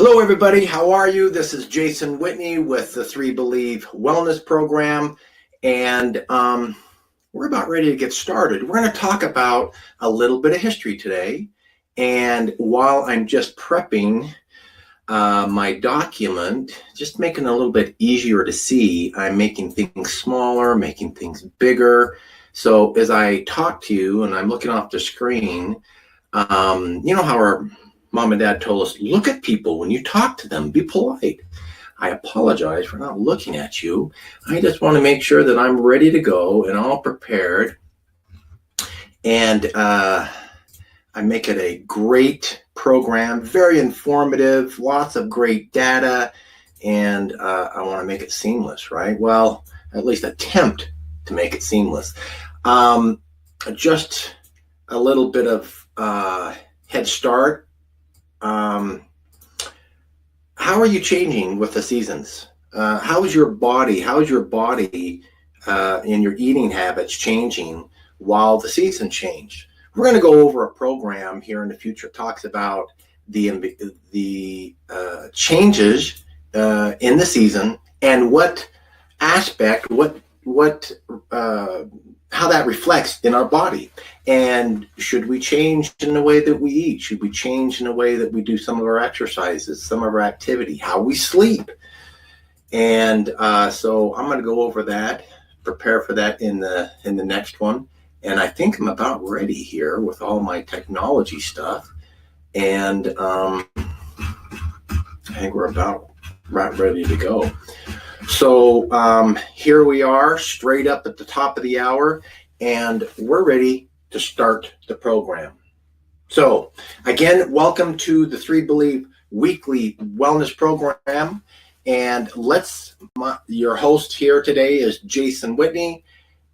Hello, everybody. How are you? This is Jason Whitney with the 3 Believe Wellness Program, and we're about ready to get started. We're going to talk about a little bit of history today, and while I'm just prepping my document, just making it a little bit easier to see, I'm making things smaller, making things bigger. So as I talk to you and I'm looking off the screen, you know how our mom and dad told us, look at people when you talk to them, be polite. I apologize for not looking at you. I just want to make sure that I'm ready to go and all prepared. And I make it a great program, very informative, lots of great data, and I want to make it seamless, right? Well, at least attempt to make it seamless. Just a little bit of head start. How are you changing with the seasons? How is your body and your eating habits changing while the season change? We're going to go over a program here in the future talks about the changes in the season and what aspect, how that reflects in our body. And should we change in the way that we eat? Should we change in the way that we do some of our exercises, some of our activity, how we sleep? And so I'm going to go over that, prepare for that in the next one. And I think I'm about ready here with all my technology stuff. And I think we're about right ready to go. So here we are, straight up at the top of the hour, and we're ready to start the program. So again, welcome to the 3 Believe Weekly Wellness Program. And your host here today is Jason Whitney,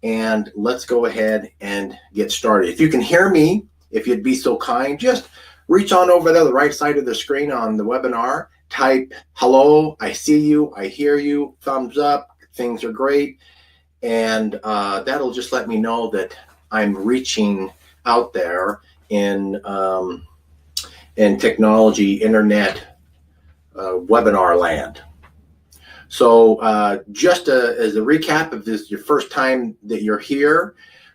and let's go ahead and get started. If you can hear me, if you'd be so kind, just reach on over there, the right side of the screen on the webinar, type hello, I see you, I hear you, thumbs up, things are great. And that'll just let me know that I'm reaching out there in technology, internet, webinar land. So just as a recap, if this is your first time that you're here,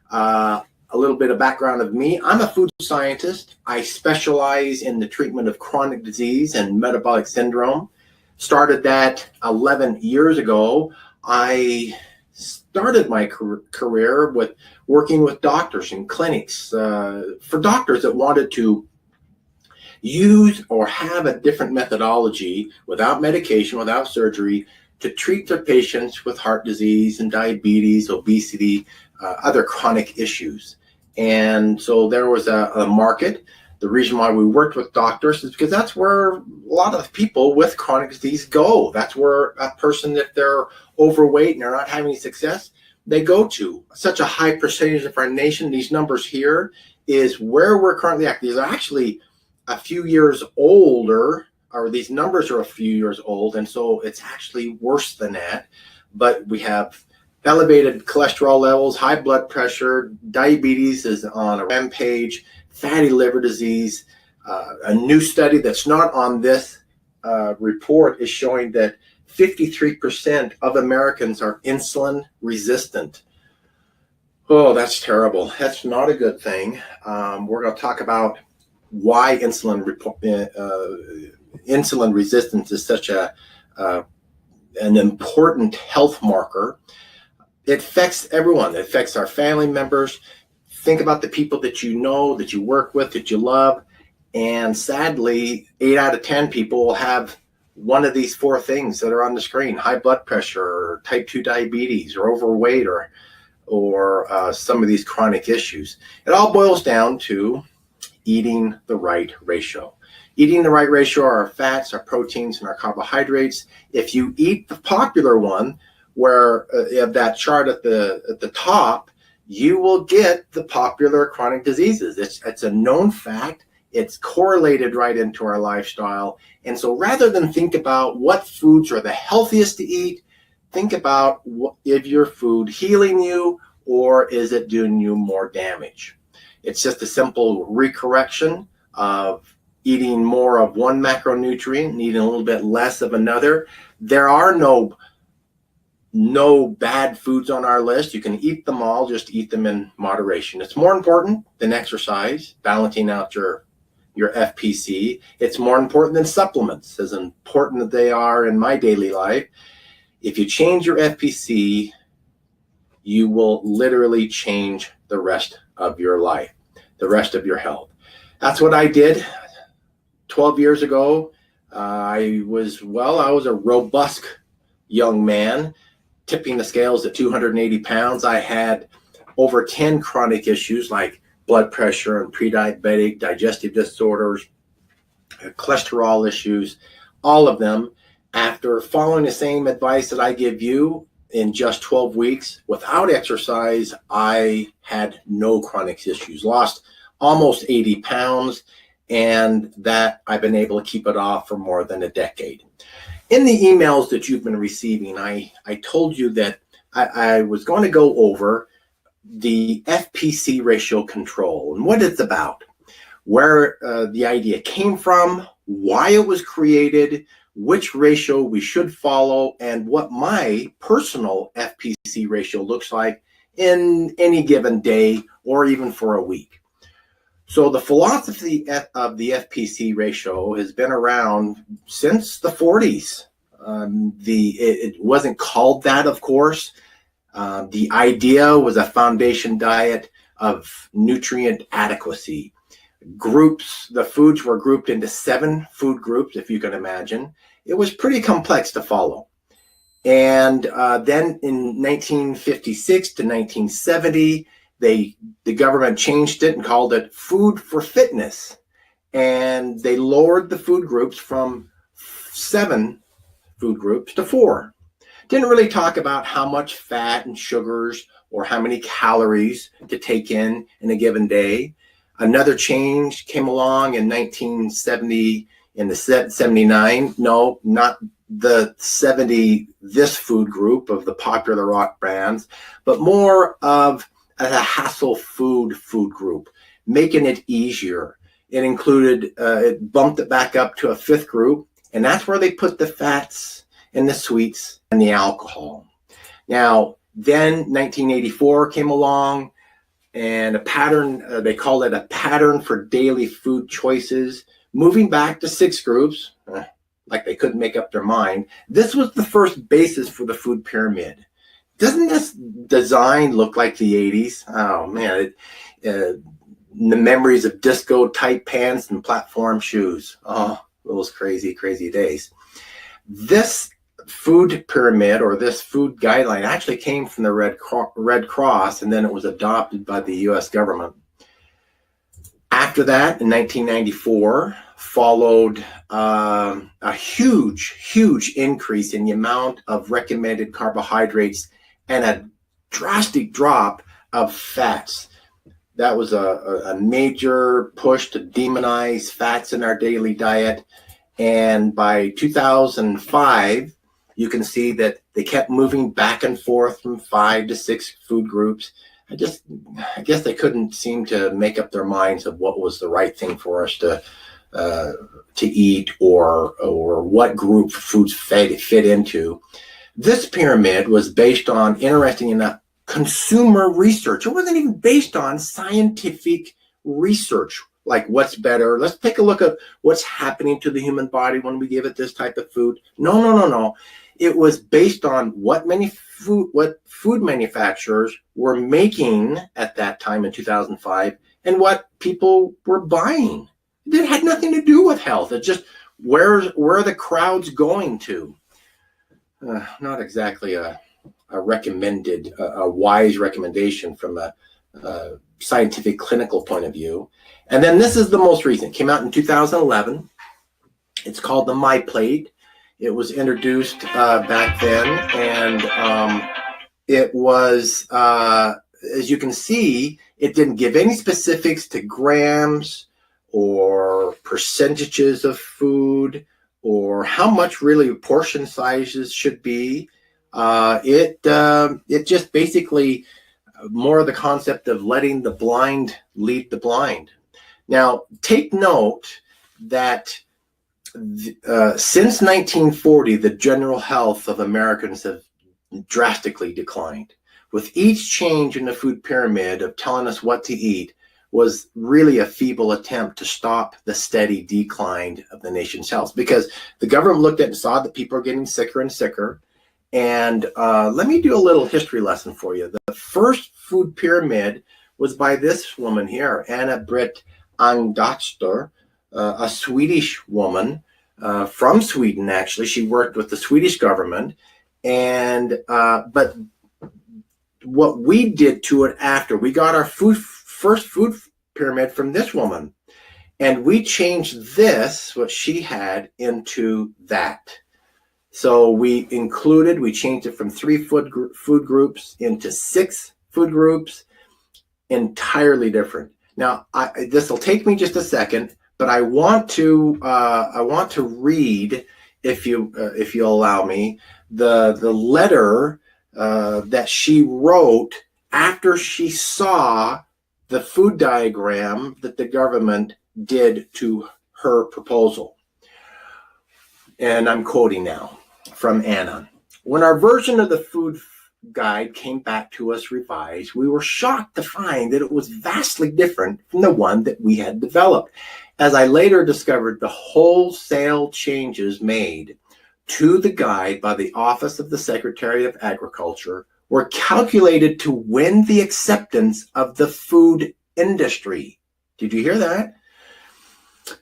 a little bit of background of me. I'm a food scientist. I specialize in the treatment of chronic disease and metabolic syndrome. Started that 11 years ago. I started my career with working with doctors in clinics for doctors that wanted to use or have a different methodology without medication, without surgery, to treat their patients with heart disease and diabetes, obesity, other chronic issues. And so there was a market. The reason why we worked with doctors is because that's where a lot of people with chronic disease go. That's where a person, if they're overweight and they're not having success, they go to. Such a high percentage of our nation, these numbers here is where we're currently at. These are actually a few years older, or these numbers are a few years old, and so it's actually worse than that. But we have elevated cholesterol levels, high blood pressure, diabetes is on a rampage, fatty liver disease. A new study that's not on this report is showing that 53% of Americans are insulin resistant. Oh, that's terrible. That's not a good thing. We're going to talk about why insulin resistance is such an important health marker. It affects everyone. It affects our family members. Think about the people that you know, that you work with, that you love. And sadly, 8 out of 10 people will have one of these 4 things that are on the screen: high blood pressure, or type 2 diabetes, or overweight, or some of these chronic issues. It all boils down to eating the right ratio. Eating the right ratio are our fats, our proteins, and our carbohydrates. If you eat the popular one, where you have that chart at the top, you will get the popular chronic diseases. It's a known fact. It's correlated right into our lifestyle. And so rather than think about what foods are the healthiest to eat, think about if your food healing you or is it doing you more damage. It's just a simple recorrection of eating more of one macronutrient and eating a little bit less of another. There are no bad foods on our list. You can eat them all, just eat them in moderation. It's more important than exercise, balancing out your FPC. It's more important than supplements, as important as they are in my daily life. If you change your FPC, you will literally change the rest of your life, the rest of your health. That's what I did 12 years ago. I was a robust young man, tipping the scales at 280 pounds. I had over 10 chronic issues like blood pressure and pre-diabetic, digestive disorders, cholesterol issues, all of them. After following the same advice that I give you, in just 12 weeks, without exercise, I had no chronic issues, lost almost 80 pounds, and that I've been able to keep it off for more than a decade. In the emails that you've been receiving, I told you that I was going to go over the FPC ratio control and what it's about, where the idea came from, why it was created, which ratio we should follow, and what my personal FPC ratio looks like in any given day or even for a week. So the philosophy of the FPC ratio has been around since the 40s. It wasn't called that, of course. The idea was a foundation diet of nutrient adequacy. The foods were grouped into 7 food groups, if you can imagine. It was pretty complex to follow. And then in 1956 to 1970, the government changed it and called it food for fitness. And they lowered the food groups from 7 food groups to 4. Didn't really talk about how much fat and sugars or how many calories to take in a given day. Another change came along in 1970, in the 79. No, not the 70, this food group of the popular rock brands, but more of a hassle food group, making it easier. It included, it bumped it back up to a 5th group, and that's where they put the fats and the sweets and the alcohol. Now, then 1984 came along, and a pattern, they called it a pattern for daily food choices, moving back to 6 groups, like they couldn't make up their mind. This was the first basis for the food pyramid. Doesn't this design look like the 80s? Oh man, the memories of disco tight pants and platform shoes. Oh, those crazy, crazy days. This food pyramid, or this food guideline, actually came from the Red Cross, and then it was adopted by the US government. After that, in 1994, followed a huge increase in the amount of recommended carbohydrates and a drastic drop of fats. That was a major push to demonize fats in our daily diet. And by 2005, you can see that they kept moving back and forth from 5 to 6 food groups. I guess they couldn't seem to make up their minds of what was the right thing for us to eat, or what group foods fit into. This pyramid was based on, interesting enough, consumer research. It wasn't even based on scientific research, like what's better. Let's take a look at what's happening to the human body when we give it this type of food. No. It was based on what food manufacturers were making at that time in 2005 and what people were buying. It had nothing to do with health. It's just where are the crowds going to? Not exactly a wise recommendation from a scientific clinical point of view. And then this is the most recent. Came out in 2011. It's called the My Plate. It was introduced back then, and it was, as you can see, it didn't give any specifics to grams or percentages of food or how much really portion sizes should be. It just basically more of the concept of letting the blind lead the blind. Now, take note that since 1940, the general health of Americans have drastically declined. With each change in the food pyramid of telling us what to eat was really a feeble attempt to stop the steady decline of the nation's health, because the government looked at and saw that people are getting sicker and sicker. And let me do a little history lesson for you. The first food pyramid was by this woman here, Anna Britt Angdotter, a Swedish woman from Sweden, actually. She worked with the Swedish government. And but what we did to it after, we got our first food pyramid from this woman. And we changed this, what she had, into that. So we changed it from 3 food groups into 6 food groups, entirely different. Now, this will take me just a second, but I want to read, if you allow me, the letter that she wrote after she saw the food diagram that the government did to her proposal. And I'm quoting now from Anna. When our version of the food guide came back to us revised, we were shocked to find that it was vastly different from the one that we had developed. As I later discovered, the wholesale changes made to the guide by the Office of the Secretary of Agriculture were calculated to win the acceptance of the food industry. Did you hear that?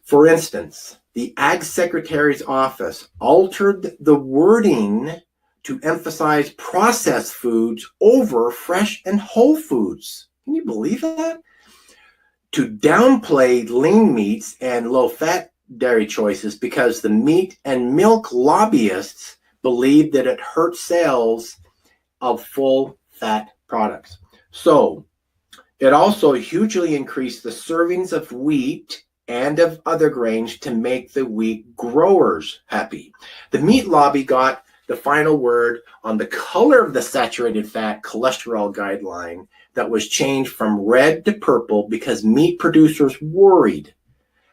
For instance, the Ag Secretary's office altered the wording to emphasize processed foods over fresh and whole foods. Can you believe that? To downplay lean meats and low-fat dairy choices because the meat and milk lobbyists believed that it hurt sales of full-fat products. So it also hugely increased the servings of wheat and of other grains to make the wheat growers happy. The meat lobby got the final word on the color of the saturated fat cholesterol guideline that was changed from red to purple because meat producers worried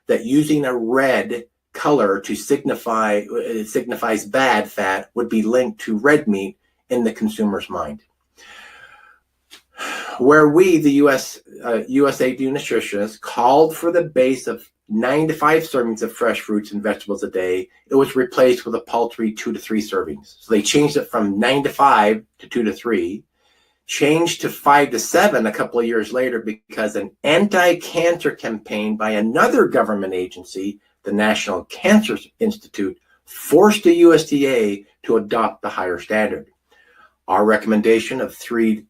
that using a red color to signifies bad fat would be linked to red meat in the consumer's mind. Where we, the USAID nutritionists, called for the base of 9 to 5 servings of fresh fruits and vegetables a day, it was replaced with a paltry 2 to 3 servings. So they changed it from 9 to 5 to 2 to 3, changed to 5 to 7 a couple of years later because an anti-cancer campaign by another government agency, the National Cancer Institute, forced the USDA to adopt the higher standard. Our recommendation of 3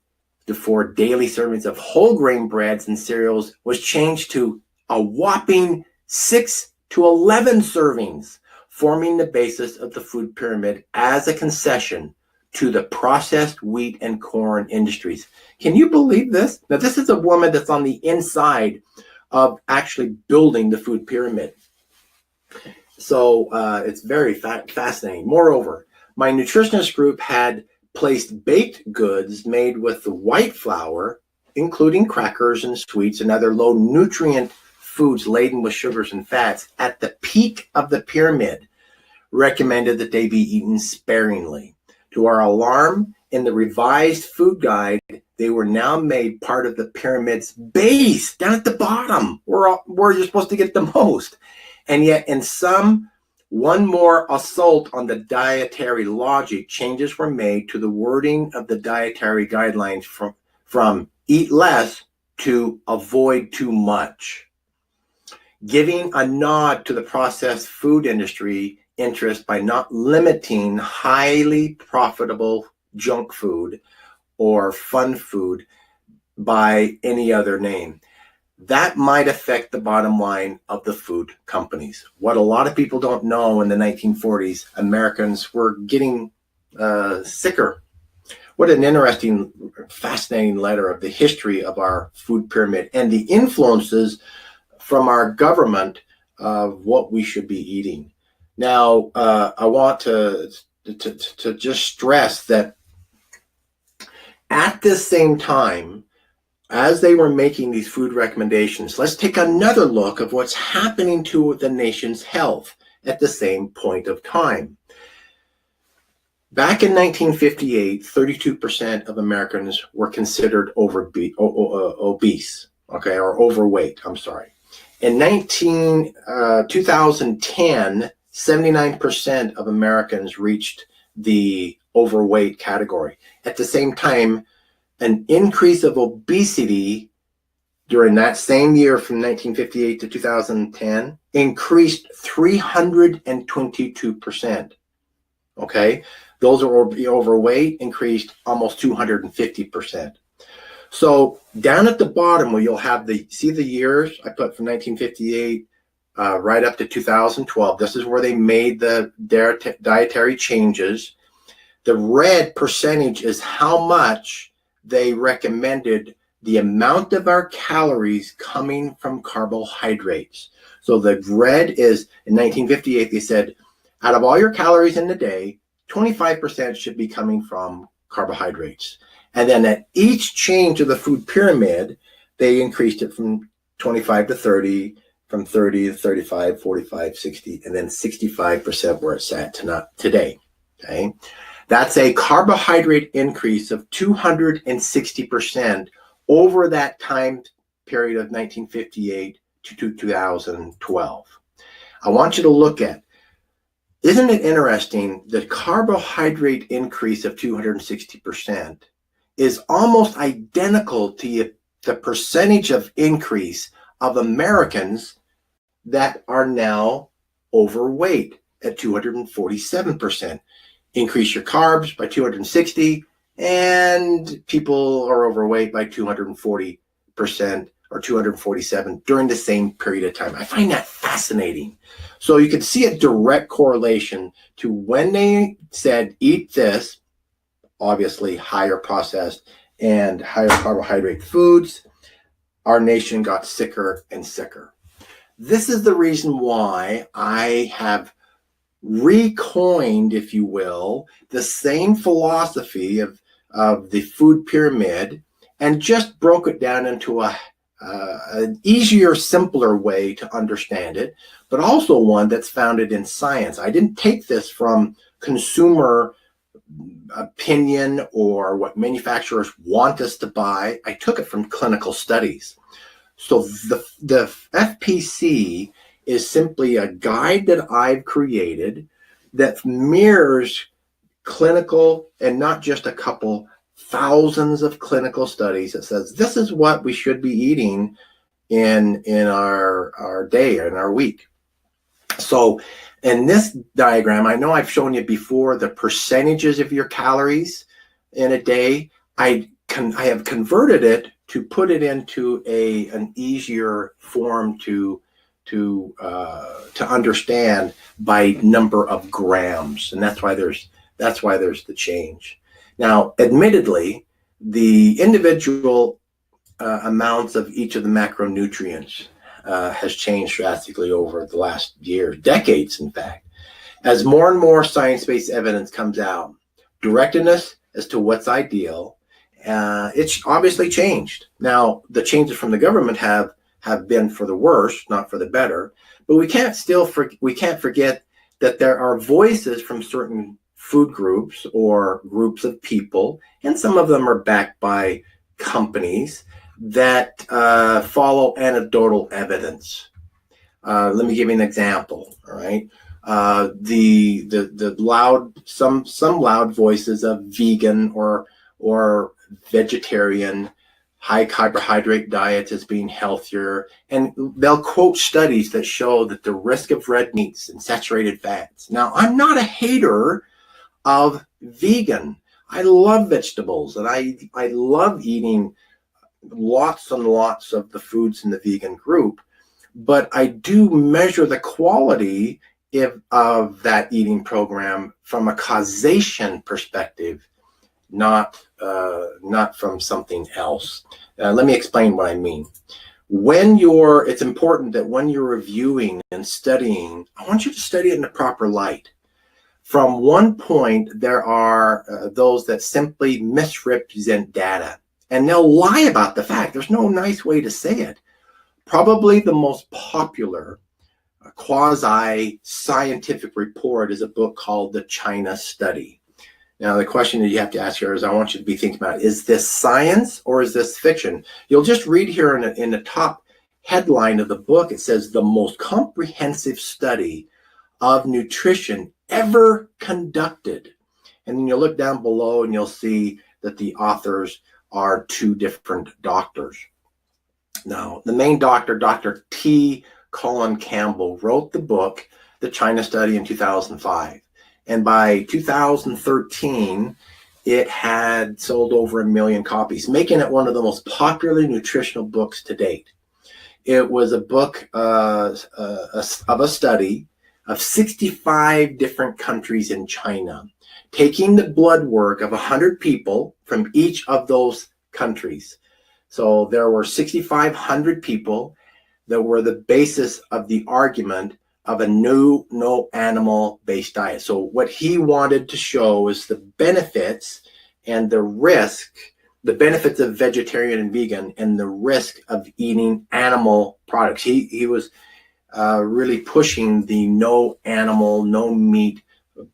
to 4 daily servings of whole grain breads and cereals was changed to a whopping 6 to 11 servings, forming the basis of the food pyramid as a concession to the processed wheat and corn industries. Can you believe this? Now, this is a woman that's on the inside of actually building the food pyramid. So it's very fascinating. Moreover, my nutritionist group had placed baked goods made with the white flour, including crackers and sweets and other low nutrient foods laden with sugars and fats, at the peak of the pyramid, recommended that they be eaten sparingly. To our alarm, in the revised food guide, they were now made part of the pyramid's base, down at the bottom, where you're supposed to get the most. And yet, in one more assault on the dietary logic, changes were made to the wording of the dietary guidelines from eat less to avoid too much, giving a nod to the processed food industry interest by not limiting highly profitable junk food or fun food by any other name. That might affect the bottom line of the food companies. What a lot of people don't know, in the 1940s, Americans were getting sicker. What an interesting, fascinating letter of the history of our food pyramid and the influences from our government of what we should be eating. Now, I want to just stress that at this same time, as they were making these food recommendations, let's take another look of what's happening to the nation's health at the same point of time. Back in 1958, 32% of Americans were considered obese, okay, or overweight, I'm sorry. In 2010, 79% of Americans reached the overweight category. At the same time, an increase of obesity during that same year from 1958 to 2010 increased 322%. Okay, those are overweight increased almost 250%. So down at the bottom where you'll have see the years I put from 1958 right up to 2012. This is where they made the dietary changes. The red percentage is how much they recommended the amount of our calories coming from carbohydrates. So the red is, in 1958, they said, out of all your calories in the day, 25% should be coming from carbohydrates. And then at each change of the food pyramid, they increased it from 25 to 30, from 30 to 35, 45, 60, and then 65% where it's at today. Okay. That's a carbohydrate increase of 260% over that time period of 1958 to 2012. I want you to look at, isn't it interesting that carbohydrate increase of 260% is almost identical to the percentage of increase of Americans that are now overweight at 247%. Increase your carbs by 260, and people are overweight by 240% or 247 during the same period of time. I find that fascinating. So you can see a direct correlation to when they said eat this, obviously higher processed and higher carbohydrate foods, our nation got sicker and sicker. This is the reason why I have recoined, if you will, the same philosophy of the food pyramid and just broke it down into an easier, simpler way to understand it, but also one that's founded in science. I didn't take this from consumer opinion or what manufacturers want us to buy. I took it from clinical studies. So the FPC is simply a guide that I've created that mirrors clinical, and not just a couple, thousands of clinical studies that says this is what we should be eating in our day, in our week. So in this diagram, I know I've shown you before the percentages of your calories in a day. I have converted it to put it into an easier form to understand by number of grams, and that's why there's the change. Now, admittedly, the individual amounts of each of the macronutrients has changed drastically over the last years, decades, in fact, as more and more science-based evidence comes out, directing us as to what's ideal. It's obviously changed. Now, the changes from the government have been for the worse, not for the better. But we can't forget that there are voices from certain food groups or groups of people, and some of them are backed by companies that follow anecdotal evidence. Let me give you an example. All right, the loud voices of vegan or vegetarian, high carbohydrate diets as being healthier, and they'll quote studies that show that the risk of red meats and saturated fats. Now, I'm not a hater of vegan. I love vegetables, and I love eating lots and lots of the foods in the vegan group, but I do measure the quality of that eating program from a causation perspective, not from something else. Let me explain what I mean. It's important that when you're reviewing and studying, I want you to study it in the proper light. From one point, there are those that simply misrepresent data. and they'll lie about the fact. There's no nice way to say it. Probably the most popular quasi-scientific report is a book called The China Study. Now, the question that you have to ask here is, I want you to be thinking about, is this science or is this fiction? You'll just read here in the top headline of the book, it says, the most comprehensive study of nutrition ever conducted. And then you'll look down below and you'll see that the authors are two different doctors. Now, the main doctor, Dr. T. Colin Campbell, wrote the book, The China Study, in 2005. And by 2013, it had sold over 1 million copies, making it one of the most popular nutritional books to date. It was a book of a study of 65 different countries in China, taking the blood work of 100 people from each of those countries. So there were 6,500 people that were the basis of the argument of a new no animal-based diet. So what he wanted to show is the benefits and the risk, the benefits of vegetarian and vegan and the risk of eating animal products. He was really pushing the no animal, no meat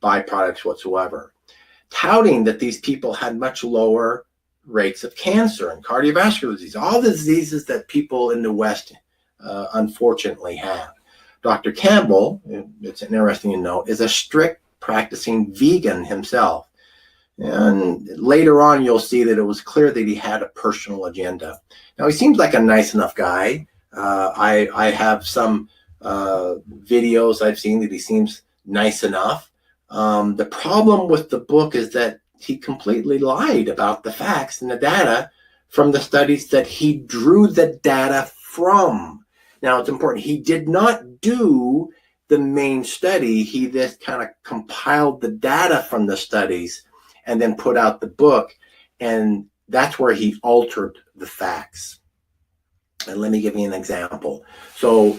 byproducts whatsoever, touting that these people had much lower rates of cancer and cardiovascular disease, all the diseases that people in the West unfortunately have. Dr. Campbell, it's an interesting note, is a strict practicing vegan himself. And later on, you'll see that it was clear that he had a personal agenda. Now, he seems like a nice enough guy. I have some videos I've seen that he seems nice enough. The problem with the book is that he completely lied about the facts and the data from the studies that he drew the data from. Now, it's important. He did not do the main study. He just kind of compiled the data from the studies and then put out the book. And that's where he altered the facts. And let me give you an example. So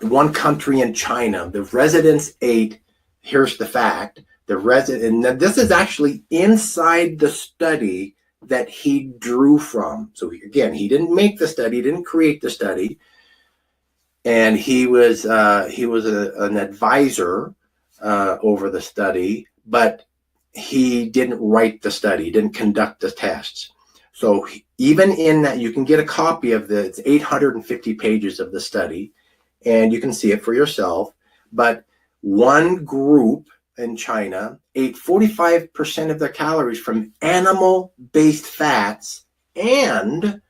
one country in China, the residents ate, here's the fact, and this is actually inside the study that he drew from. So again, he didn't make the study, didn't create the study. And he was an advisor over the study, but he didn't write the study, didn't conduct the tests. So even in that, you can get a copy of it's 850 pages of the study, and you can see it for yourself. But one group in China ate 45% of their calories from animal-based fats and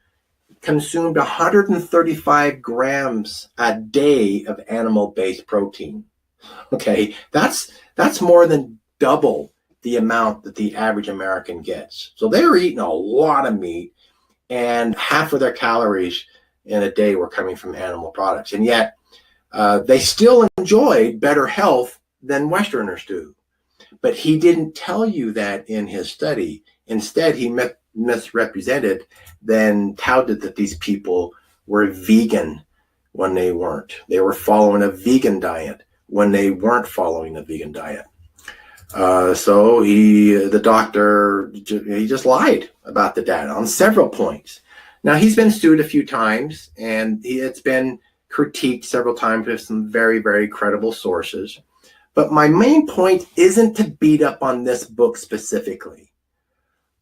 consumed 135 grams a day of animal-based protein. Okay, that's more than double the amount that the average American gets. So they were eating a lot of meat, and half of their calories in a day were coming from animal products. And yet they still enjoyed better health than Westerners do. But he didn't tell you that in his study. Instead, he misrepresented, then touted that these people were vegan when they weren't. They were following a vegan diet when they weren't following a vegan diet. So the doctor, he just lied about the data on several points. Now, he's been sued a few times, and it's been critiqued several times with some very, very credible sources. But my main point isn't to beat up on this book specifically.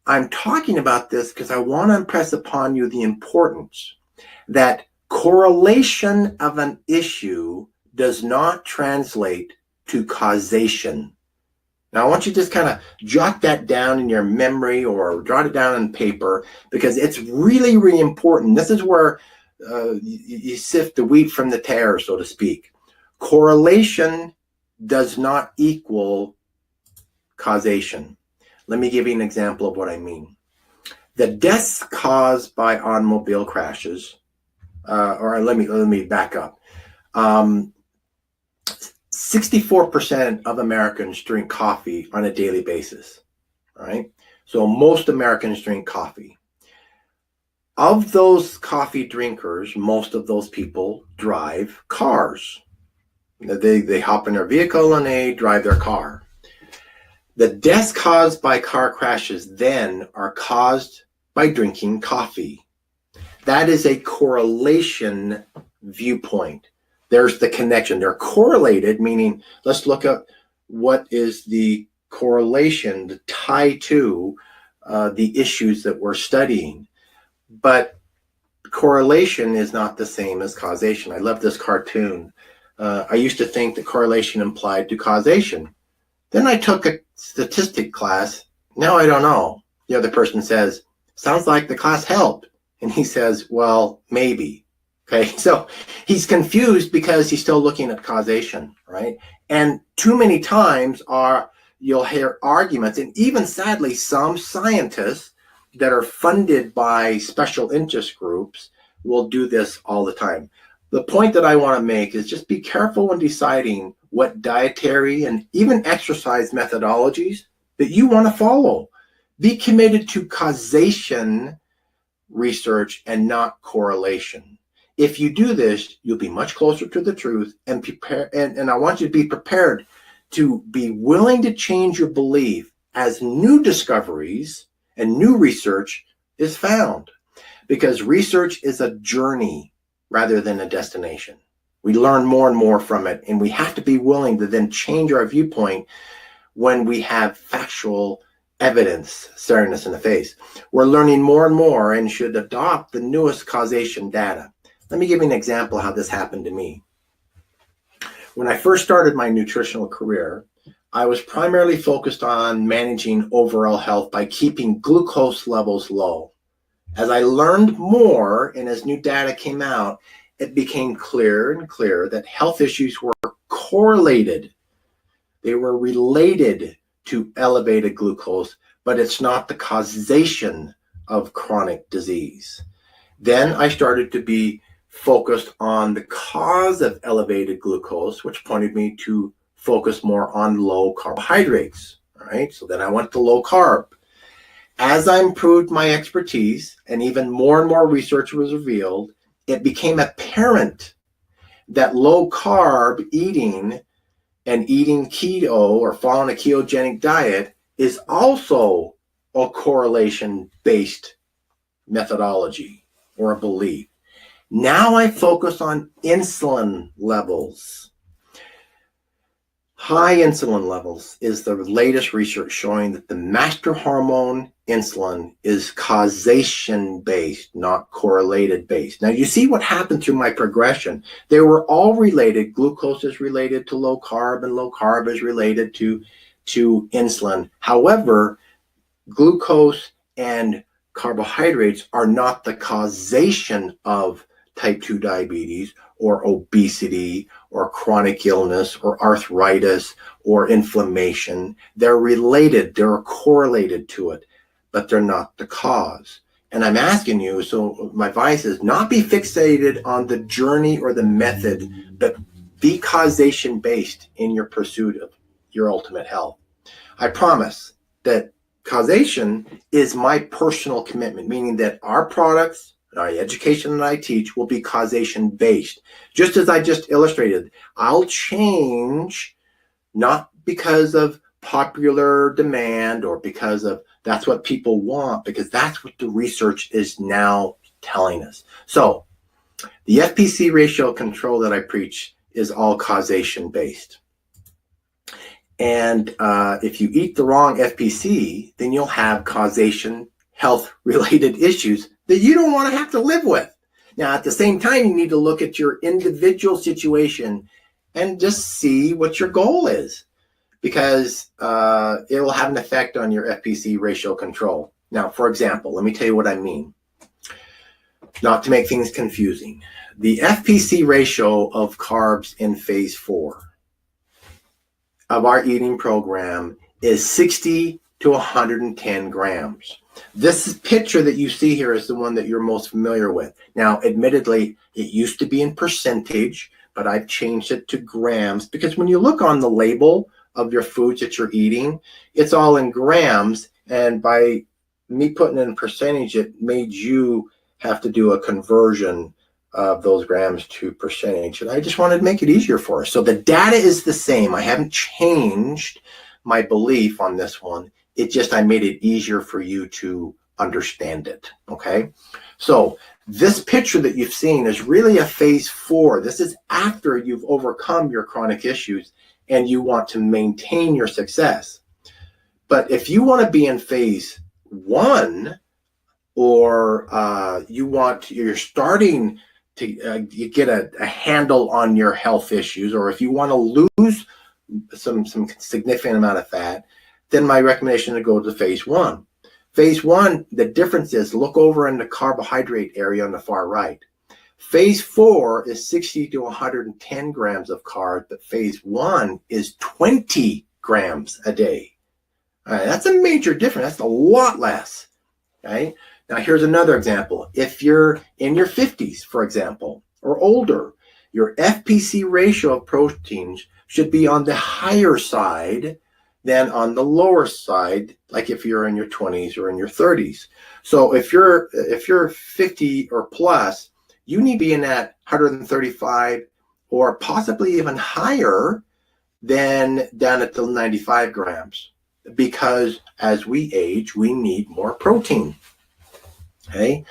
I'm talking about this because I want to impress upon you the importance that correlation of an issue does not translate to causation. Now, I want you to just kind of jot that down in your memory or jot it down on paper, because it's really, really important. This is where you sift the wheat from the tare, so to speak. Correlation does not equal causation. Let me give you an example of what I mean. The deaths caused by automobile crashes, or let me back up. 64% of Americans drink coffee on a daily basis, right? So most Americans drink coffee. Of those coffee drinkers, most of those people drive cars. They hop in their vehicle and they drive their car. The deaths caused by car crashes then are caused by drinking coffee. That is a correlation viewpoint. There's the connection. They're correlated, meaning let's look at what is the correlation, the tie to the issues that we're studying. But correlation is not the same as causation. I love this cartoon. I used to think that correlation implied to causation. Then I took a statistic class. Now I don't know. The other person says, sounds like the class helped. And he says, well, maybe. Okay, so he's confused because he's still looking at causation, right? And too many times you'll hear arguments, and even sadly, some scientists that are funded by special interest groups will do this all the time. The point that I want to make is just be careful when deciding what dietary and even exercise methodologies that you want to follow. Be committed to causation research and not correlation. If you do this, you'll be much closer to the truth and prepare. And I want you to be prepared to be willing to change your belief as new discoveries and new research is found, because research is a journey rather than a destination. We learn more and more from it, and we have to be willing to then change our viewpoint when we have factual evidence staring us in the face. We're learning more and more and should adopt the newest causation data. Let me give you an example of how this happened to me. When I first started my nutritional career, I was primarily focused on managing overall health by keeping glucose levels low. As I learned more and as new data came out, it became clearer and clearer that health issues were correlated. They were related to elevated glucose, but it's not the causation of chronic disease. Then I started to be focused on the cause of elevated glucose, which pointed me to focus more on low carbohydrates. All right, so then I went to low carb. As I improved my expertise and even more research was revealed, it became apparent that low carb eating and eating keto or following a ketogenic diet is also a correlation-based methodology or a belief. Now I focus on insulin levels. High insulin levels is the latest research showing that the master hormone insulin is causation-based, not correlated-based. Now you see what happened through my progression. They were all related. Glucose is related to low carb, and low carb is related to insulin. However, glucose and carbohydrates are not the causation of type 2 diabetes or obesity or chronic illness or arthritis or inflammation. They're related, they're correlated to it, but they're not the cause. And I'm asking you, so my advice is not be fixated on the journey or the method, but be causation based in your pursuit of your ultimate health. I promise that causation is my personal commitment, meaning that our products, our education that I teach will be causation based. Just as I just illustrated, I'll change not because of popular demand or because of that's what people want, because that's what the research is now telling us. So the FPC ratio control that I preach is all causation based. And if you eat the wrong FPC, then you'll have causation health related issues that you don't want to have to live with. Now, at the same time, you need to look at your individual situation and just see what your goal is, because it will have an effect on your FPC ratio control. Now, for example, let me tell you what I mean. Not to make things confusing. The FPC ratio of carbs in phase 4 of our eating program is 60 to 110 grams. This picture that you see here is the one that you're most familiar with. Now, admittedly, it used to be in percentage, but I've changed it to grams, because when you look on the label of your foods that you're eating, it's all in grams. And by me putting in percentage, it made you have to do a conversion of those grams to percentage. And I just wanted to make it easier for us. So the data is the same. I haven't changed my belief on this one. It just, I made it easier for you to understand it. Okay, so this picture that you've seen is really a phase 4. This is after you've overcome your chronic issues and you want to maintain your success. But if you want to be in phase 1, or you're starting to you get a handle on your health issues, or if you want to lose some significant amount of fat, then my recommendation is to go to phase 1. Phase 1, the difference is, look over in the carbohydrate area on the far right. Phase 4 is 60 to 110 grams of carbs, but phase 1 is 20 grams a day. All right, that's a major difference. That's a lot less. Okay. Now here's another example. If you're in your 50s, for example, or older, your FPC ratio of proteins should be on the higher side than on the lower side, like if you're in your 20s or in your 30s. So if you're 50 or plus, you need to be in that 135 or possibly even higher than down at the 95 grams, because as we age, we need more protein. Okay,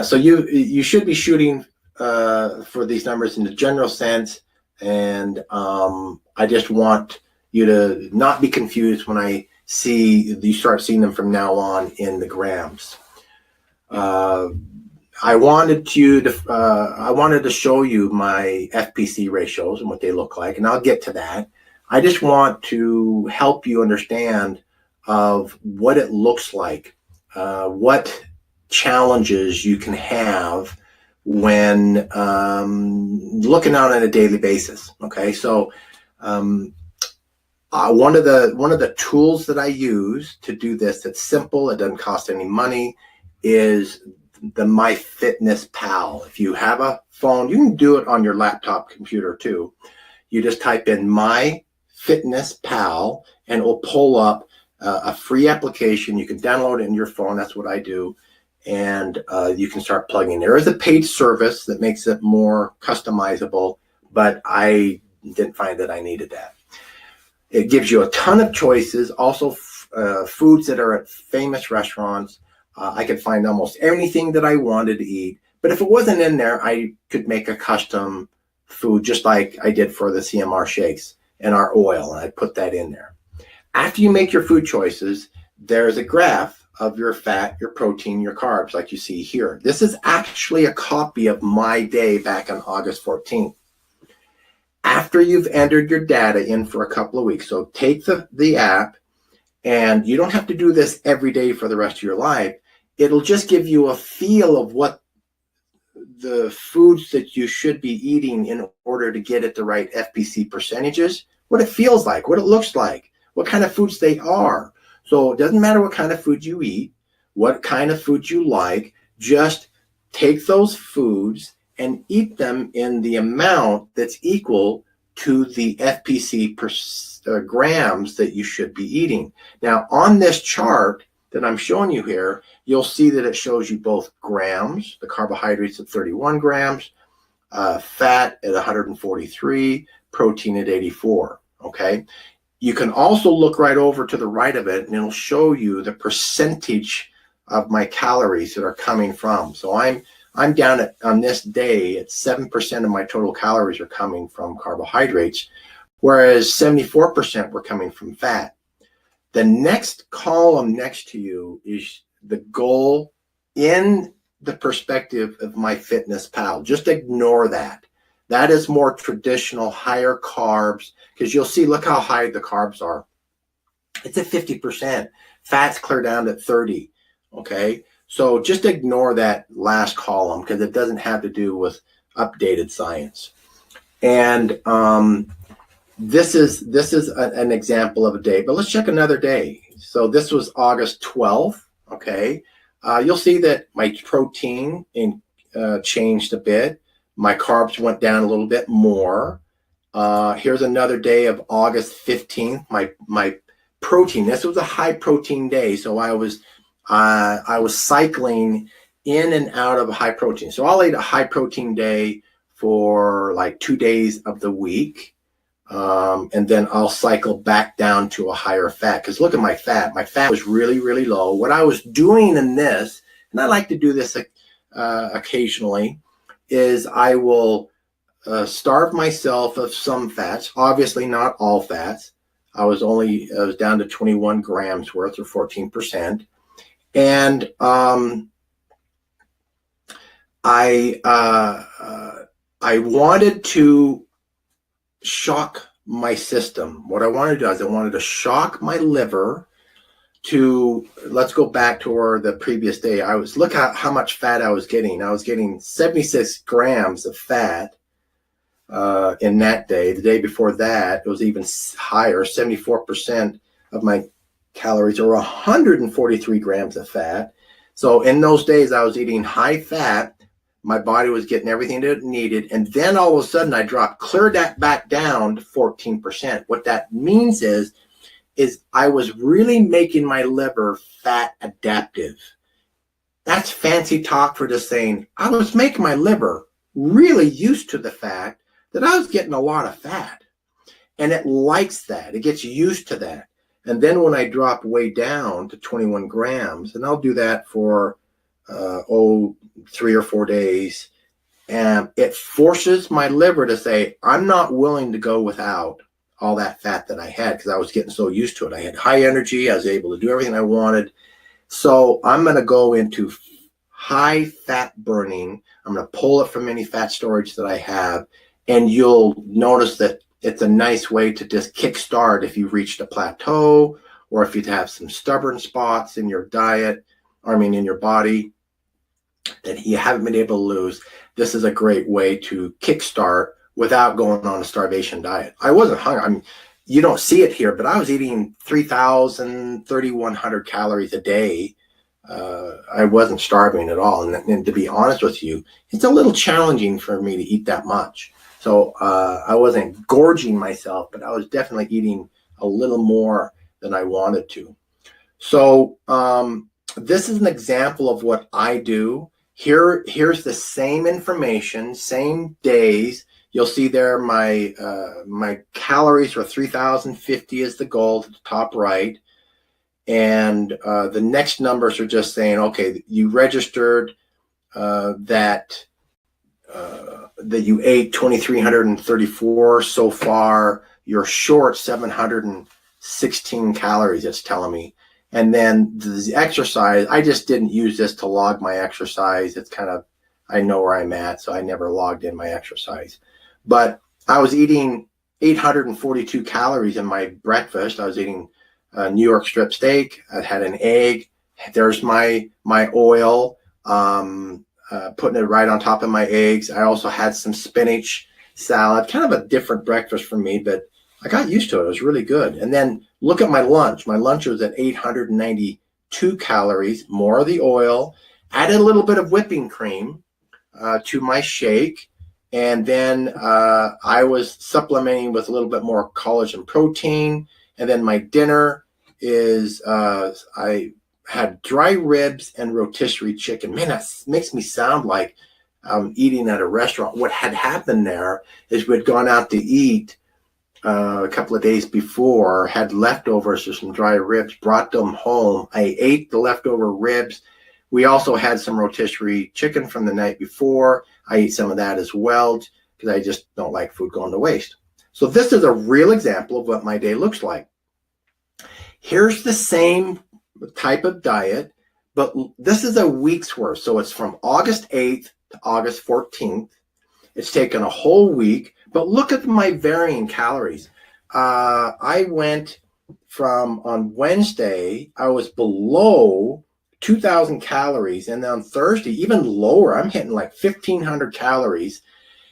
so you should be shooting for these numbers in the general sense, and I just want you to not be confused when you start seeing them from now on in the grams. I wanted to show you my FPC ratios and what they look like, and I'll get to that. I just want to help you understand of what it looks like, what challenges you can have when looking out on a daily basis. Okay, so one of the tools that I use to do this, that's simple, it doesn't cost any money, is the MyFitnessPal. If you have a phone, you can do it on your laptop computer too. You just type in MyFitnessPal and it will pull up a free application. You can download it in your phone. That's what I do. And you can start plugging. There is a paid service that makes it more customizable, but I didn't find that I needed that. It gives you a ton of choices, also foods that are at famous restaurants. I could find almost anything that I wanted to eat, but if it wasn't in there, I could make a custom food, just like I did for the CMR shakes and our oil, and I put that in there. After you make your food choices, there's a graph of your fat, your protein, your carbs, like you see here. This is actually a copy of my day back on August 14th. After you've entered your data in for a couple of weeks, so take the app, and you don't have to do this every day for the rest of your life. It'll just give you a feel of what the foods that you should be eating in order to get at the right FPC percentages, what it feels like, what it looks like, what kind of foods they are. So it doesn't matter what kind of food you eat, what kind of food you like, just take those foods and eat them in the amount that's equal to the FPC grams that you should be eating. Now, on this chart that I'm showing you here, you'll see that it shows you both grams, the carbohydrates at 31 grams, fat at 143, protein at 84, okay? You can also look right over to the right of it, and it'll show you the percentage of my calories that are coming from. So I'm down on this day at 7% of my total calories are coming from carbohydrates, whereas 74% were coming from fat. The next column next to you is the goal in the perspective of MyFitnessPal. Just ignore that. That is more traditional, higher carbs, because you'll see, look how high the carbs are. It's at 50%. Fat's clear down to 30, okay? So just ignore that last column because it doesn't have to do with updated science. And this is an example of a day, but let's check another day. So this was August 12th, okay? You'll see that my protein changed a bit. My carbs went down a little bit more. Here's another day of August 15th. My protein, this was a high protein day, so I was cycling in and out of high protein. So I'll eat a high protein day for like 2 days of the week. And then I'll cycle back down to a higher fat. Because look at my fat. My fat was really, really low. What I was doing in this, and I like to do this occasionally, is I will starve myself of some fats. Obviously, not all fats. I was down to 21 grams worth, or 14%. And I wanted to shock my system. What I wanted to do is I wanted to shock my liver to, let's go back to the previous day. Look at how much fat I was getting. I was getting 76 grams of fat in that day. The day before that, it was even higher. 74% of my calories, or 143 grams of fat. So in those days, I was eating high fat. My body was getting everything that it needed. And then all of a sudden I cleared that back down to 14%. What that means is I was really making my liver fat adaptive. That's fancy talk for just saying I was making my liver really used to the fact that I was getting a lot of fat. And it likes that. It gets used to that. And then when I drop way down to 21 grams, and I'll do that for 3 or 4 days, and it forces my liver to say, I'm not willing to go without all that fat that I had, because I was getting so used to it. I had high energy. I was able to do everything I wanted. So I'm going to go into high fat burning. I'm going to pull it from any fat storage that I have. And you'll notice that it's a nice way to just kickstart if you've reached a plateau, or if you have some stubborn spots in your diet, in your body, that you haven't been able to lose. This is a great way to kickstart without going on a starvation diet. I wasn't hungry. You don't see it here, but I was eating 3,000, 3,100 calories a day. I wasn't starving at all. And to be honest with you, it's a little challenging for me to eat that much. So I wasn't gorging myself, but I was definitely eating a little more than I wanted to. So this is an example of what I do. Here's the same information, same days. You'll see there my calories were 3,050 is the goal at the top right. And the next numbers are just saying, okay, you registered that you ate 2,334 so far. You're short 716 calories, it's telling me. And then the exercise, I just didn't use this to log my exercise. It's kind of, I know where I'm at, so I never logged in my exercise. But I was eating 842 calories in my breakfast. I was eating a New York strip steak. I had an egg. There's my oil, putting it right on top of my eggs. I also had some spinach salad, kind of a different breakfast for me, but I got used to it. It was really good. And then look at my lunch. My lunch was at 892 calories, more of the oil, added a little bit of whipping cream to my shake. And then I was supplementing with a little bit more collagen protein. And then my dinner is I had dry ribs and rotisserie chicken. Man, that makes me sound like I'm eating at a restaurant. What had happened there is we'd gone out to eat a couple of days before, had leftovers or some dry ribs, brought them home. I ate the leftover ribs. We also had some rotisserie chicken from the night before. I ate some of that as well because I just don't like food going to waste. So this is a real example of what my day looks like. Here's the same type of diet, but this is a week's worth. So it's from August 8th to August 14th. It's taken a whole week, but look at my varying calories. I went from, on Wednesday, I was below 2,000 calories. And then on Thursday, even lower, I'm hitting like 1,500 calories.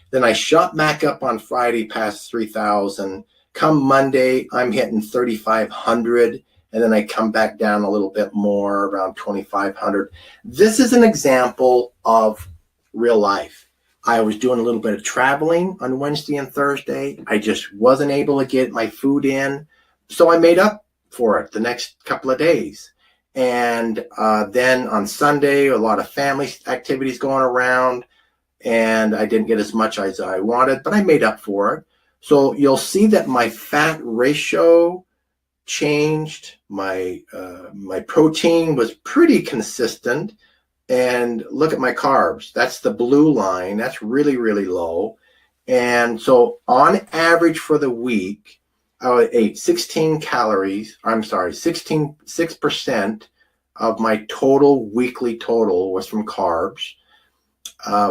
Then I shot back up on Friday past 3,000. Come Monday, I'm hitting 3,500. And then I come back down a little bit more, around 2,500. This is an example of real life. I was doing a little bit of traveling on Wednesday and Thursday. I just wasn't able to get my food in. So I made up for it the next couple of days. And then on Sunday, a lot of family activities going around. And I didn't get as much as I wanted, but I made up for it. So you'll see that my fat ratio changed. My protein was pretty consistent. And look at my carbs. That's the blue line. That's really, really low. And so on average for the week, I ate 16 calories. I'm sorry, 6% of my total weekly total was from carbs.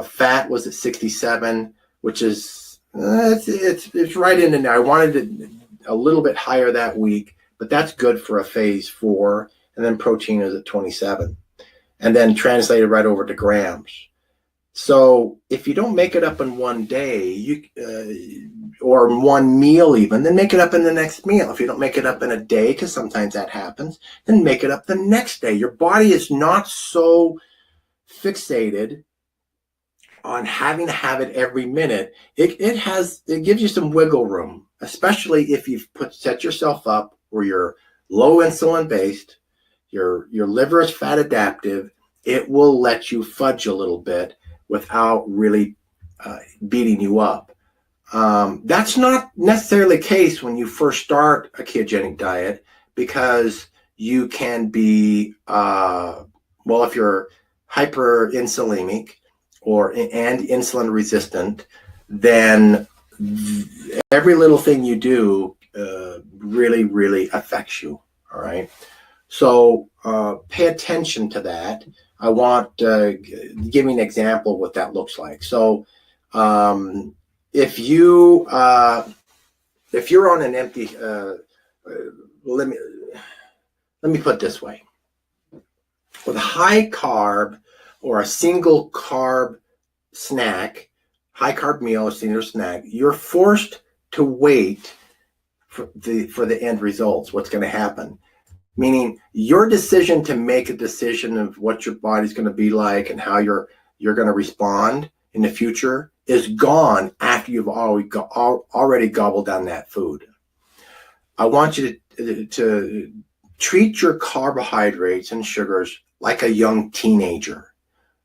Fat was at 67, which is it's right in there. I wanted it a little bit higher that week, but that's good for a phase 4. And then protein is at 27, and then translated right over to grams. So if you don't make it up in one day, or one meal even, then make it up in the next meal. If you don't make it up in a day, because sometimes that happens, then make it up the next day. Your body is not so fixated on having to have it every minute. It gives you some wiggle room, especially if you've set yourself up where you're low insulin based, your liver is fat adaptive. It will let you fudge a little bit without really beating you up. That's not necessarily the case when you first start a ketogenic diet, because you can be, if you're hyperinsulinic and insulin resistant, then every little thing you do really, really affects you. All right. So pay attention to that. I want give me an example of what that looks like. So if you're on an empty, let me put it this way. With a high carb or a single carb snack, high carb meal or single snack, you're forced to wait for the end results. What's going to happen? Meaning your decision to make a decision of what your body's going to be like and how you're going to respond in the future is gone after you've already gobbled down that food. I want you to treat your carbohydrates and sugars like a young teenager.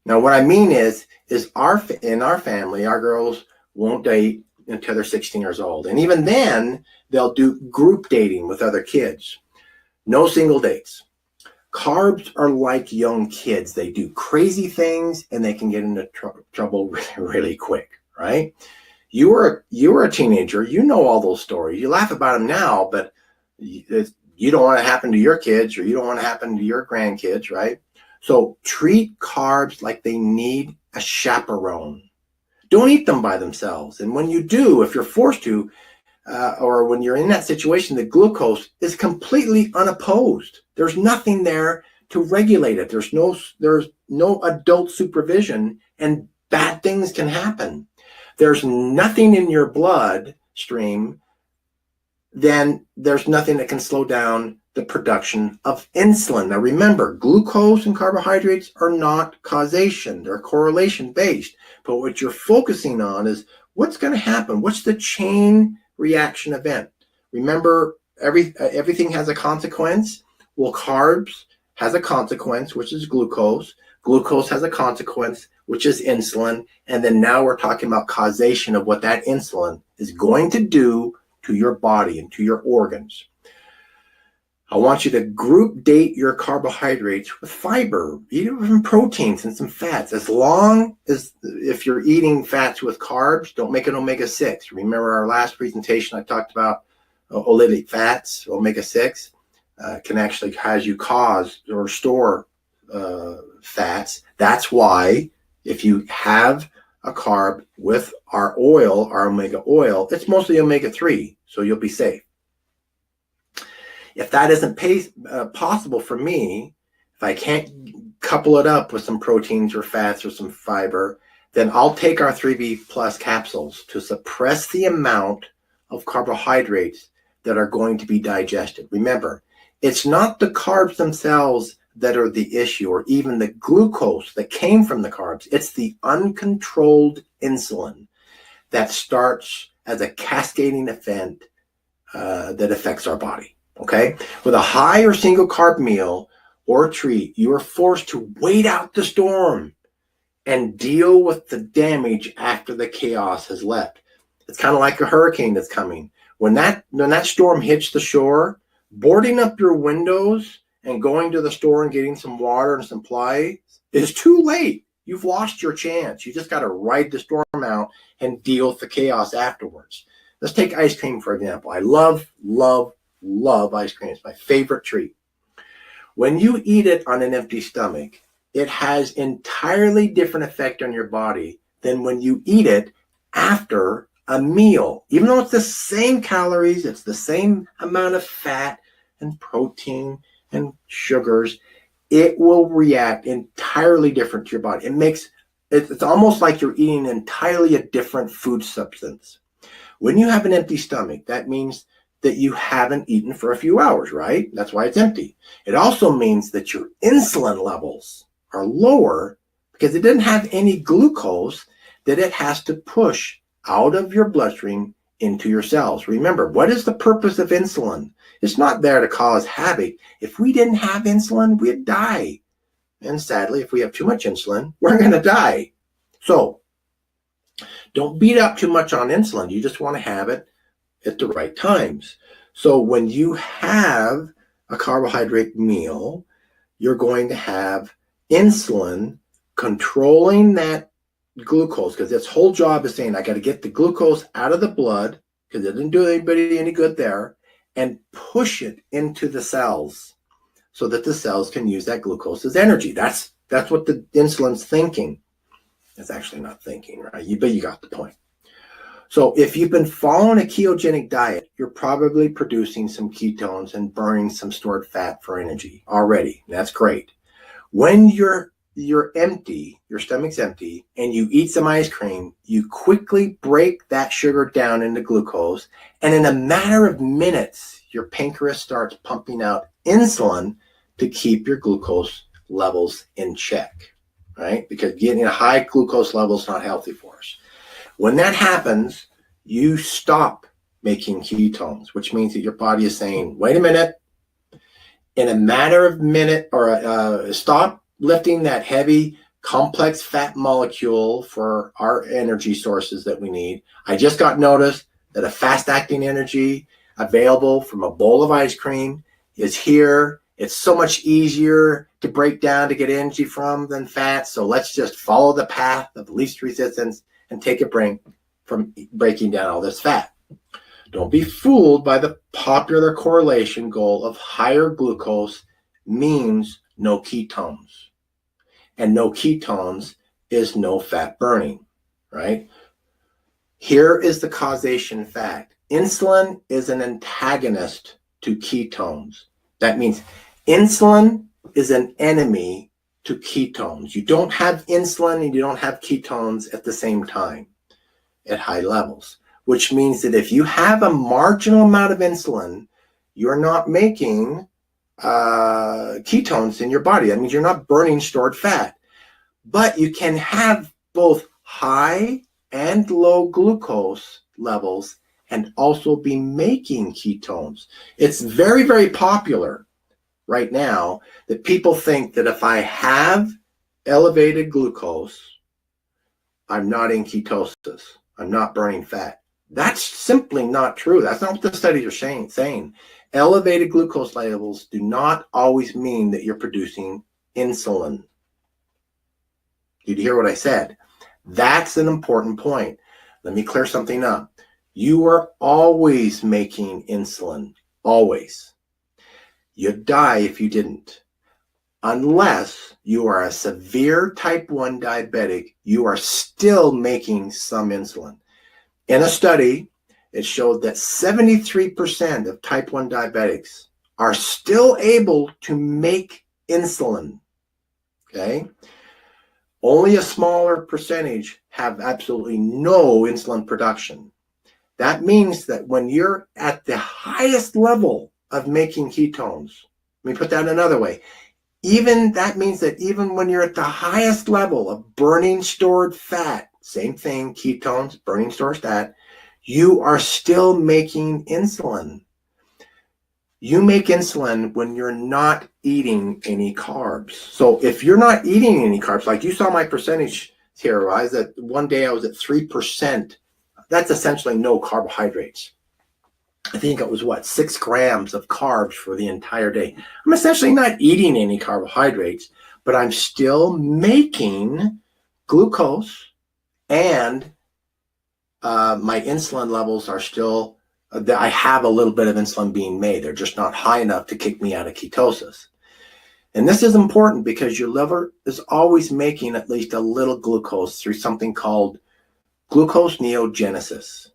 Now, what I mean is in our family, our girls won't date until they're 16 years old. And even then, they'll do group dating with other kids. No single dates. Carbs are like young kids. They do crazy things and they can get into trouble really, really quick, right? You were a teenager. You know all those stories. You laugh about them now, but you don't want it to happen to your kids, or you don't want it to happen to your grandkids, right? So treat carbs like they need a chaperone. Don't eat them by themselves. And when you do, if you're forced to, or when you're in that situation, the glucose is completely unopposed. There's nothing there to regulate it. There's no adult supervision, and bad things can happen. There's nothing in your blood stream, then there's nothing that can slow down the production of insulin. Now remember, glucose and carbohydrates are not causation. They're correlation based. But what you're focusing on is what's going to happen. What's the chain reaction event? Remember, everything has a consequence. Well, carbs has a consequence, which is glucose. Glucose has a consequence, which is insulin. And then now we're talking about causation of what that insulin is going to do to your body and to your organs. I want you to group date your carbohydrates with fiber, even proteins and some fats. As long as, if you're eating fats with carbs, don't make it omega-6. Remember our last presentation, I talked about oleic fats, omega-6 can actually cause you or store fats. That's why if you have a carb with our oil, our omega oil, it's mostly omega-3, so you'll be safe. If that isn't possible for me, if I can't couple it up with some proteins or fats or some fiber, then I'll take our 3B Plus capsules to suppress the amount of carbohydrates that are going to be digested. Remember, it's not the carbs themselves that are the issue, or even the glucose that came from the carbs. It's the uncontrolled insulin that starts as a cascading event that affects our body. Okay, with a high or single carb meal or treat, you are forced to wait out the storm and deal with the damage after the chaos has left. It's kind of like a hurricane that's coming. When that storm hits the shore, boarding up your windows and going to the store and getting some water and supply is too late. You've lost your chance. You just got to ride the storm out and deal with the chaos afterwards. Let's take ice cream, for example. I love ice cream. It's my favorite treat. When you eat it on an empty stomach, it has entirely different effect on your body than when you eat it after a meal. Even though it's the same calories, it's the same amount of fat and protein and sugars, it will react entirely different to your body. It's almost like you're eating entirely a different food substance. When you have an empty stomach, that means that you haven't eaten for a few hours, right? That's why it's empty. It also means that your insulin levels are lower because it doesn't have any glucose that it has to push out of your bloodstream into your cells. Remember, what is the purpose of insulin? It's not there to cause havoc. If we didn't have insulin, we'd die. And sadly, if we have too much insulin, we're going to die. So don't beat up too much on insulin. You just want to have it at the right times. So when you have a carbohydrate meal, you're going to have insulin controlling that glucose, because its whole job is saying, I got to get the glucose out of the blood because it didn't do anybody any good there, and push it into the cells so that the cells can use that glucose as energy. That's what the insulin's thinking. It's actually not thinking, right? But you got the point. So if you've been following a ketogenic diet, you're probably producing some ketones and burning some stored fat for energy already. That's great. When you're empty, your stomach's empty, and you eat some ice cream, you quickly break that sugar down into glucose, and in a matter of minutes, your pancreas starts pumping out insulin to keep your glucose levels in check, right? Because getting a high glucose level is not healthy for us. When that happens, you stop making ketones, which means that your body is saying, wait a minute, in a matter of minute, or stop lifting that heavy, complex fat molecule for our energy sources that we need. I just got notice that a fast-acting energy available from a bowl of ice cream is here. It's so much easier to break down to get energy from than fat. So let's just follow the path of least resistance and take a break from breaking down all this fat. Don't be fooled by the popular correlation goal of higher glucose means no ketones. And no ketones is no fat burning, right? Here is the causation fact. Insulin is an antagonist to ketones. That means insulin is an enemy to ketones. You don't have insulin and you don't have ketones at the same time at high levels, which means that if you have a marginal amount of insulin, you're not making ketones in your body. That means you're not burning stored fat. But you can have both high and low glucose levels and also be making ketones. It's very, very popular right now that people think that if I have elevated glucose, I'm not in ketosis. I'm not burning fat. That's simply not true. That's not what the studies are saying. Elevated glucose levels do not always mean that you're producing insulin. Did you hear what I said? That's an important point. Let me clear something up. You are always making insulin, always. You'd die if you didn't. Unless you are a severe type 1 diabetic, you are still making some insulin. In a study, it showed that 73% of type 1 diabetics are still able to make insulin, okay? Only a smaller percentage have absolutely no insulin production. That means that when you're at the highest level of making ketones, let me put that another way, that means that even when you're at the highest level of burning stored fat, same thing, ketones, burning stored fat, you are still making insulin. You make insulin when you're not eating any carbs. So if you're not eating any carbs, like you saw my percentage here, one day I was at 3%. that's essentially no carbohydrates. I think it was 6 grams of carbs for the entire day. I'm essentially not eating any carbohydrates, but I'm still making glucose, and my insulin levels are still, I have a little bit of insulin being made. They're just not high enough to kick me out of ketosis. And this is important because your liver is always making at least a little glucose through something called glucose neogenesis.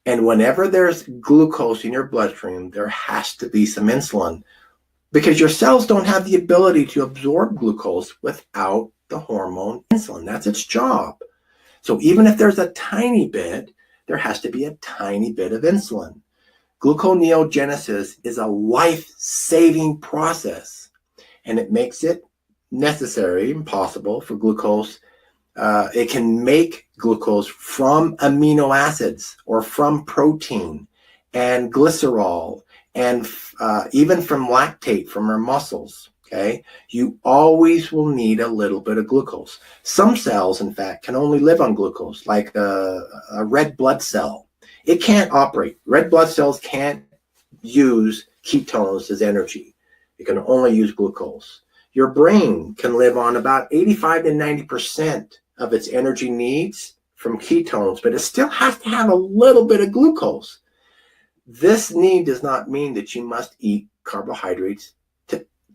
And whenever there's glucose in your bloodstream, there has to be some insulin, because your cells don't have the ability to absorb glucose without the hormone insulin. That's its job. So even if there's a tiny bit, there has to be a tiny bit of insulin. Gluconeogenesis is a life-saving process, and it makes it necessary and possible for glucose. It can make glucose from amino acids or from protein and glycerol, and even from lactate from our muscles. Okay, you always will need a little bit of glucose. Some cells, in fact, can only live on glucose, like a red blood cell. It can't operate. Red blood cells can't use ketones as energy. It can only use glucose. Your brain can live on about 85 to 90% of its energy needs from ketones, but it still has to have a little bit of glucose. This need does not mean that you must eat carbohydrates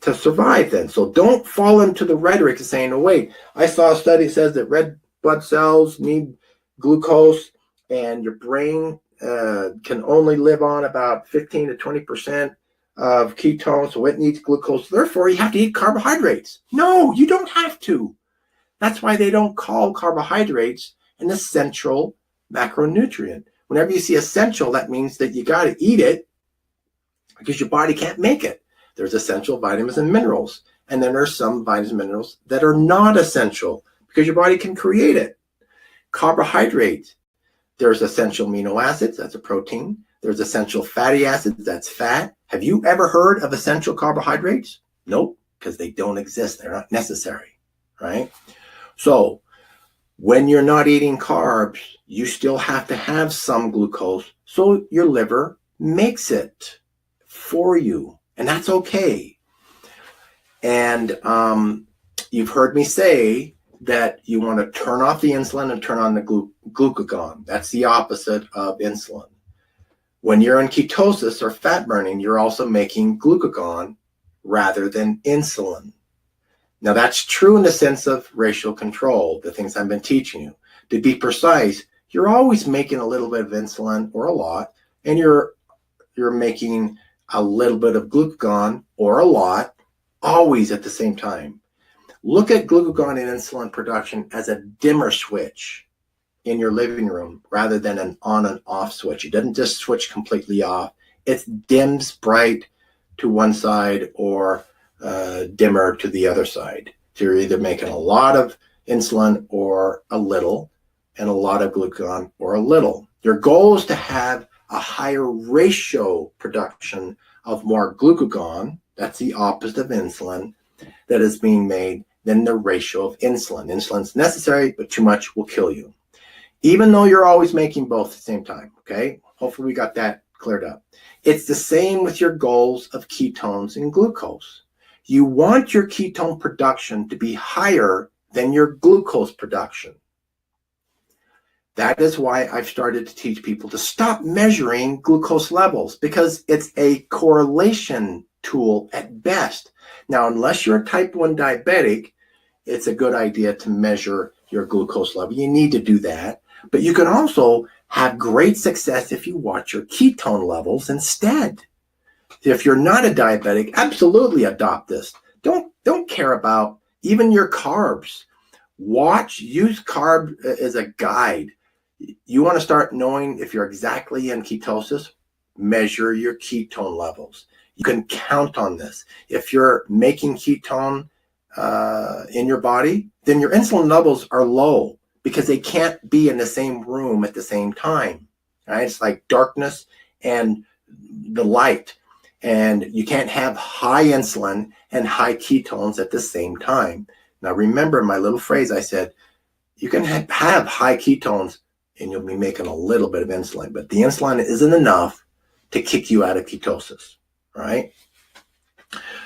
to survive then. So don't fall into the rhetoric of saying, oh, wait, I saw a study that says that red blood cells need glucose and your brain can only live on about 15 to 20% of ketones, so it needs glucose. Therefore, you have to eat carbohydrates. No, you don't have to. That's why they don't call carbohydrates an essential macronutrient. Whenever you see essential, that means that you got to eat it because your body can't make it. There's essential vitamins and minerals, and then there's some vitamins and minerals that are not essential because your body can create it. Carbohydrates, there's essential amino acids, that's a protein. There's essential fatty acids, that's fat. Have you ever heard of essential carbohydrates? Nope, because they don't exist. They're not necessary, right? So when you're not eating carbs, you still have to have some glucose, so your liver makes it for you, and that's okay. And you've heard me say that you want to turn off the insulin and turn on the glucagon. That's the opposite of insulin. When you're in ketosis or fat burning, you're also making glucagon rather than insulin. Now that's true in the sense of ratio control, the things I've been teaching you. To be precise, you're always making a little bit of insulin or a lot, and you're making a little bit of glucagon or a lot, always at the same time. Look at glucagon and insulin production as a dimmer switch in your living room rather than an on and off switch. It doesn't just switch completely off. It dims bright to one side or dimmer to the other side. So you're either making a lot of insulin or a little, and a lot of glucagon or a little. Your goal is to have a higher ratio production of more glucagon, that's the opposite of insulin, that is being made than the ratio of insulin. Insulin's necessary, but too much will kill you. Even though you're always making both at the same time, okay? Hopefully we got that cleared up. It's the same with your goals of ketones and glucose. You want your ketone production to be higher than your glucose production. That is why I've started to teach people to stop measuring glucose levels, because it's a correlation tool at best. Now, unless you're a type 1 diabetic, it's a good idea to measure your glucose level. You need to do that. But you can also have great success if you watch your ketone levels instead. If you're not a diabetic, absolutely adopt this. Don't care about even your carbs. Use carb as a guide. You want to start knowing if you're exactly in ketosis, measure your ketone levels. You can count on this. If you're making ketone in your body, then your insulin levels are low because they can't be in the same room at the same time. Right? It's like darkness and the light. And you can't have high insulin and high ketones at the same time. Now remember my little phrase I said, you can have high ketones and you'll be making a little bit of insulin, but the insulin isn't enough to kick you out of ketosis, right?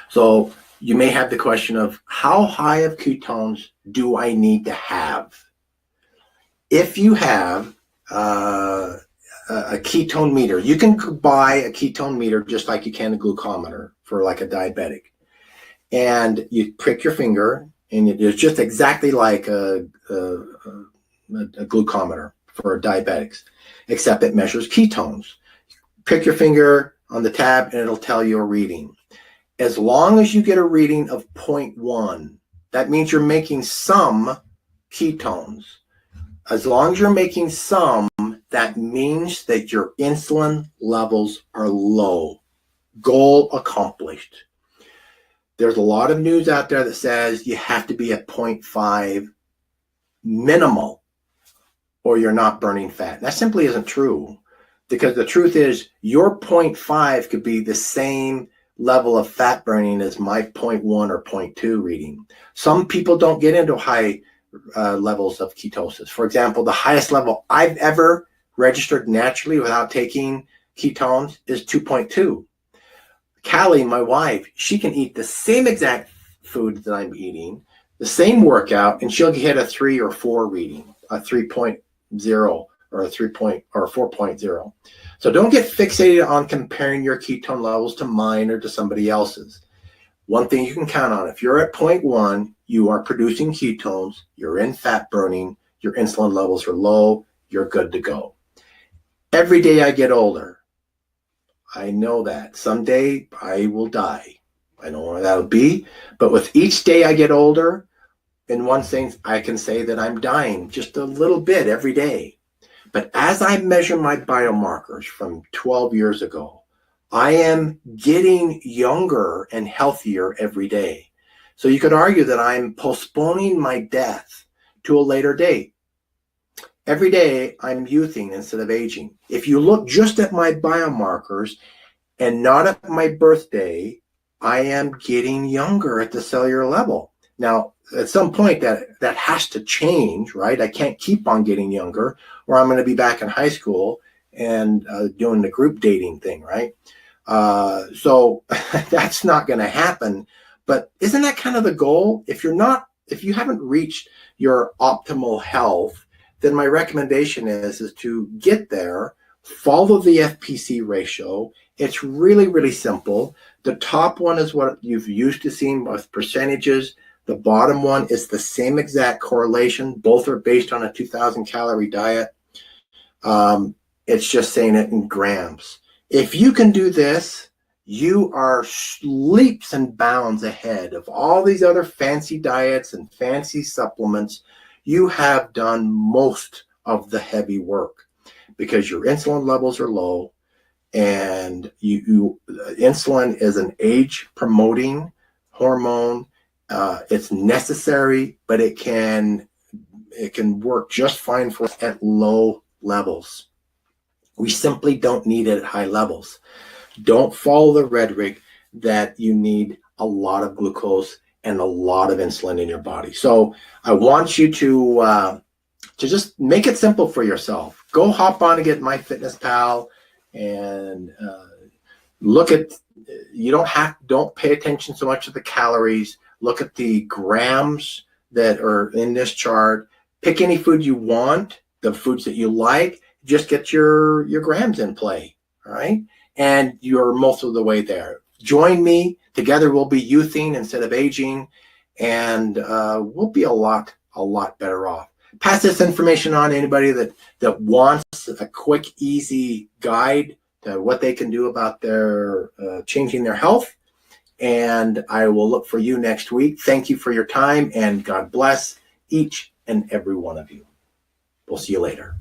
So you may have the question of how high of ketones do I need to have? If you have a ketone meter, you can buy a ketone meter just like you can a glucometer for like a diabetic. And you prick your finger, and it's just exactly like a glucometer for diabetics, except it measures ketones. Prick your finger on the tab, and it'll tell you a reading. As long as you get a reading of 0.1, that means you're making some ketones. As long as you're making some, that means that your insulin levels are low. Goal accomplished. There's a lot of news out there that says you have to be at 0.5 minimal or you're not burning fat. That simply isn't true, because the truth is your 0.5 could be the same level of fat burning as my 0.1 or 0.2 reading. Some people don't get into high levels of ketosis. For example, the highest level I've ever registered naturally without taking ketones is 2.2. Callie, my wife, she can eat the same exact food that I'm eating, the same workout, and she'll get a 3 or 4 reading, a 3.0 or a 4.0. So don't get fixated on comparing your ketone levels to mine or to somebody else's. One thing you can count on, if you're at 0.1, you are producing ketones, you're in fat burning, your insulin levels are low, you're good to go. Every day I get older, I know that someday I will die. I don't know where that'll be, but with each day I get older, in one thing I can say that I'm dying just a little bit every day. But as I measure my biomarkers from 12 years ago, I am getting younger and healthier every day. So you could argue that I'm postponing my death to a later date. Every day I'm youthing instead of aging. If you look just at my biomarkers and not at my birthday, I am getting younger at the cellular level. Now, at some point that has to change, right? I can't keep on getting younger, or I'm going to be back in high school and doing the group dating thing, right? So that's not going to happen. But isn't that kind of the goal? If you haven't reached your optimal health, then my recommendation is to get there, follow the FPC ratio. It's really, really simple. The top one is what you've used to seeing with percentages. The bottom one is the same exact correlation. Both are based on a 2,000 calorie diet. It's just saying it in grams. If you can do this, you are leaps and bounds ahead of all these other fancy diets and fancy supplements. You have done most of the heavy work because your insulin levels are low, and insulin is an age-promoting hormone. It's necessary, but it can work just fine for us at low levels. We simply don't need it at high levels. Don't follow the rhetoric that you need a lot of glucose and a lot of insulin in your body. So I want you to just make it simple for yourself. Go hop on and get MyFitnessPal and look at, don't pay attention so much to the calories. Look at the grams that are in this chart. Pick any food you want, the foods that you like. Just get your grams in play, all right? And you're most of the way there. Join me. Together we'll be youthing instead of aging, and we'll be a lot better off. Pass this information on to anybody that wants a quick, easy guide to what they can do about their changing their health. And I will look for you next week. Thank you for your time, and God bless each and every one of you. We'll see you later.